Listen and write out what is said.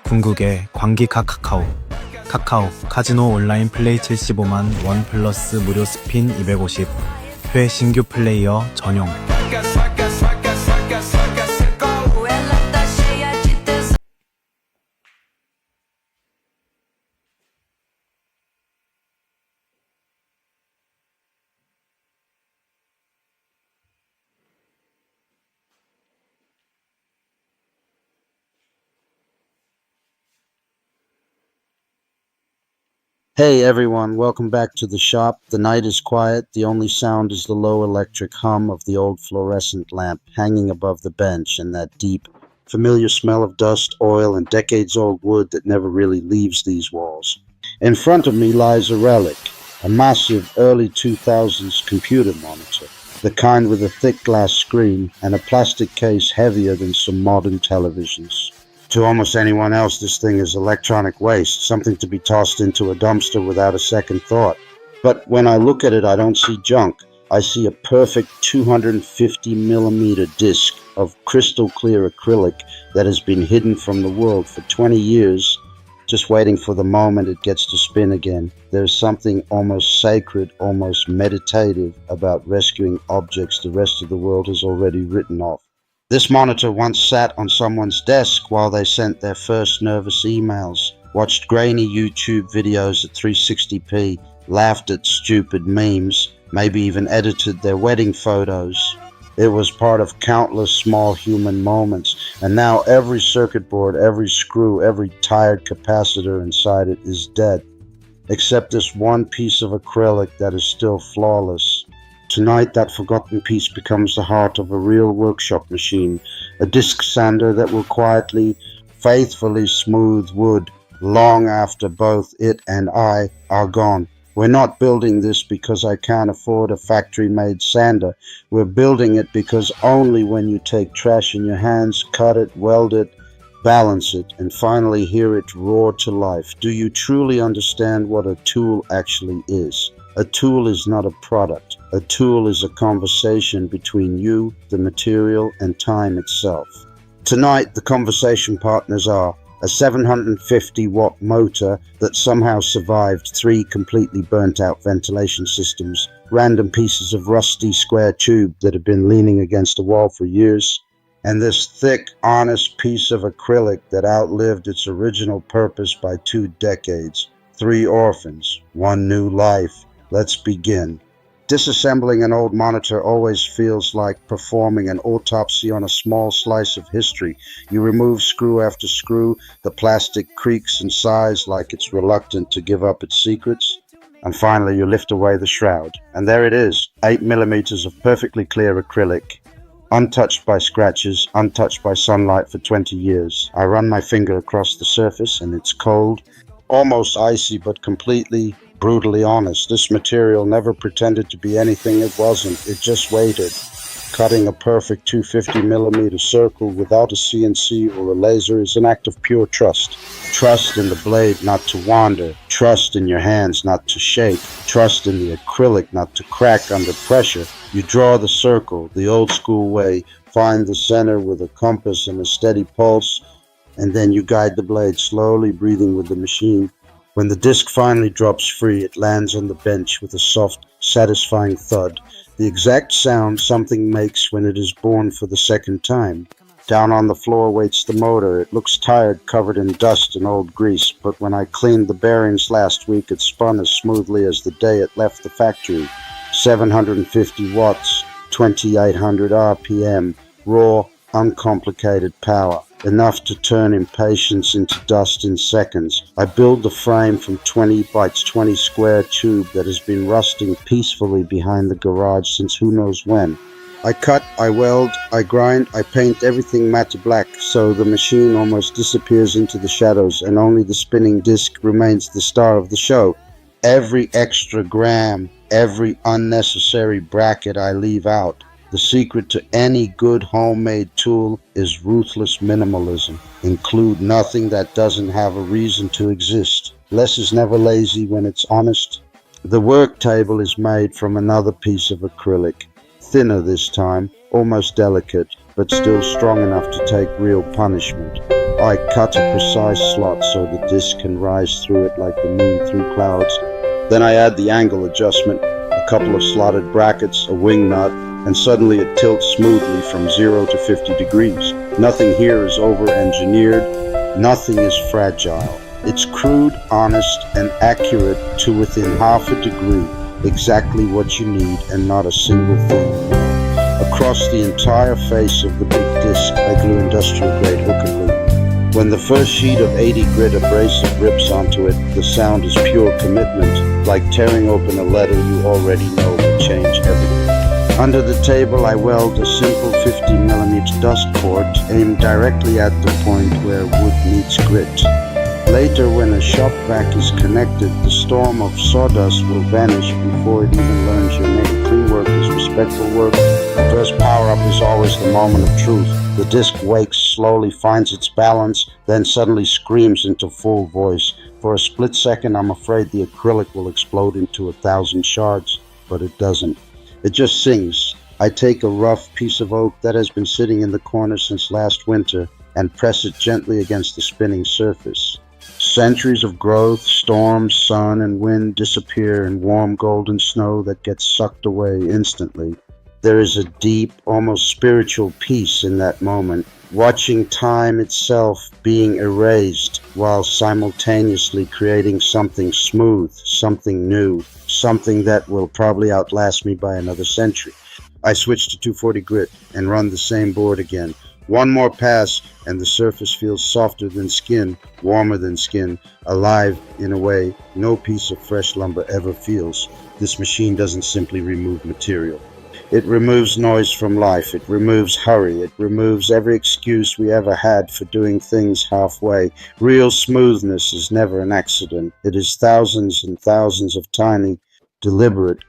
궁극의 광기카 카카오. 카카오 카지노 온라인 플레이 75만 1 플러스 무료 스핀 250. 회 신규 플레이어 전용. Hey everyone, welcome back to the shop. The night is quiet. The only sound is the low electric hum of the old fluorescent lamp hanging above the bench and that deep, familiar smell of dust, oil, and decades-old wood that never really leaves these walls. In front of me lies a relic, a massive early 2000s computer monitor, the kind with a thick glass screen and a plastic case heavier than some modern televisions. To almost anyone else, this thing is electronic waste, something to be tossed into a dumpster without a second thought. But when I look at it, I don't see junk. I see a perfect 250mm disc of crystal clear acrylic that has been hidden from the world for 20 years, just waiting for the moment it gets to spin again. There's something almost sacred, almost meditative about rescuing objects the rest of the world has already written off. This monitor once sat on someone's desk while they sent their first nervous emails, watched grainy YouTube videos at 360p, laughed at stupid memes, maybe even edited their wedding photos. It was part of countless small human moments, and now every circuit board, every screw, every tired capacitor inside it is dead, except this one piece of acrylic that is still flawless. Tonight, that forgotten piece becomes the heart of a real workshop machine, a disc sander that will quietly, faithfully smooth wood long after both it and I are gone. We're not building this because I can't afford a factory-made sander. We're building it because only when you take trash in your hands, cut it, weld it, balance it, and finally hear it roar to life, do you truly understand what a tool actually is. A tool is not a product. A tool is a conversation between you, the material, and time itself. Tonight, the conversation partners are a 750-watt motor that somehow survived 3 completely burnt-out ventilation systems, random pieces of rusty square tube that have been leaning against a wall for years, and this thick, honest piece of acrylic that outlived its original purpose by 2 decades. 3 orphans, 1 new life. Let's begin. Disassembling an old monitor always feels like performing an autopsy on a small slice of history. You remove screw after screw, the plastic creaks and sighs like it's reluctant to give up its secrets, and finally you lift away the shroud. And there it is, 8mm of perfectly clear acrylic, untouched by scratches, untouched by sunlight for 20 years. I run my finger across the surface and it's cold, almost icy, but completely brutally honest. This material never pretended to be anything it wasn't. It just waited, cutting a perfect 250mm circle without a CNC or a laser is an act of pure trust. Trust in the blade not to wander, trust in your hands not to shake, trust in the acrylic not to crack under pressure. You draw the circle the old school way, find the center with a compass and a steady pulse, and then you guide the blade slowly, breathing with the machine. When the disc finally drops free, it lands on the bench with a soft, satisfying thud, the exact sound something makes when it is born for the second time. Down on the floor waits the motor. It looks tired, covered in dust and old grease, but when I cleaned the bearings last week, it spun as smoothly as the day it left the factory. 750 watts, 2800 RPM, raw, uncomplicated power. Enough to turn impatience into dust in seconds. I build the frame from 20 by 20 square tube that has been rusting peacefully behind the garage since who knows when. I cut, I weld, I grind, I paint everything matte black so the machine almost disappears into the shadows and only the spinning disc remains the star of the show. Every extra gram, every unnecessary bracket I leave out. The secret to any good homemade tool is ruthless minimalism. Include nothing that doesn't have a reason to exist. Less is never lazy when it's honest. The work table is made from another piece of acrylic, thinner this time, almost delicate, but still strong enough to take real punishment. I cut a precise slot so the disc can rise through it like the moon through clouds. Then I add the angle adjustment, a couple of slotted brackets, a wing nut, and suddenly it tilts smoothly from 0 to 50 degrees. Nothing here is over-engineered, nothing is fragile. It's crude, honest, and accurate to within half a degree, exactly what you need and not a single thing. Across the entire face of the big disc, I glue industrial-grade hook and loop. When the first sheet of 80 grit abrasive rips onto it, the sound is pure commitment, like tearing open a letter you already know will change everything. Under the table, I weld a simple 50mm dust port aimed directly at the point where wood meets grit. Later, when a shop vac is connected, the storm of sawdust will vanish before it even learns your name. Clean work is respectful work. The first power-up is always the moment of truth. The disc wakes, slowly finds its balance, then suddenly screams into full voice. For a split second, I'm afraid the acrylic will explode into 1,000 shards, but it doesn't. It just sings. I take a rough piece of oak that has been sitting in the corner since last winter and press it gently against the spinning surface. Centuries of growth, storms, sun, and wind disappear in warm golden snow that gets sucked away instantly. There is a deep, almost spiritual peace in that moment, watching time itself being erased while simultaneously creating something smooth, something new, something that will probably outlast me by another century. I switch to 240 grit and run the same board again. One more pass and the surface feels softer than skin, warmer than skin, alive in a way no piece of fresh lumber ever feels. This machine doesn't simply remove material. It removes noise from life. It removes hurry. It removes every excuse we ever had for doing things halfway. Real smoothness is never an accident. It is thousands and thousands of tiny, deliberate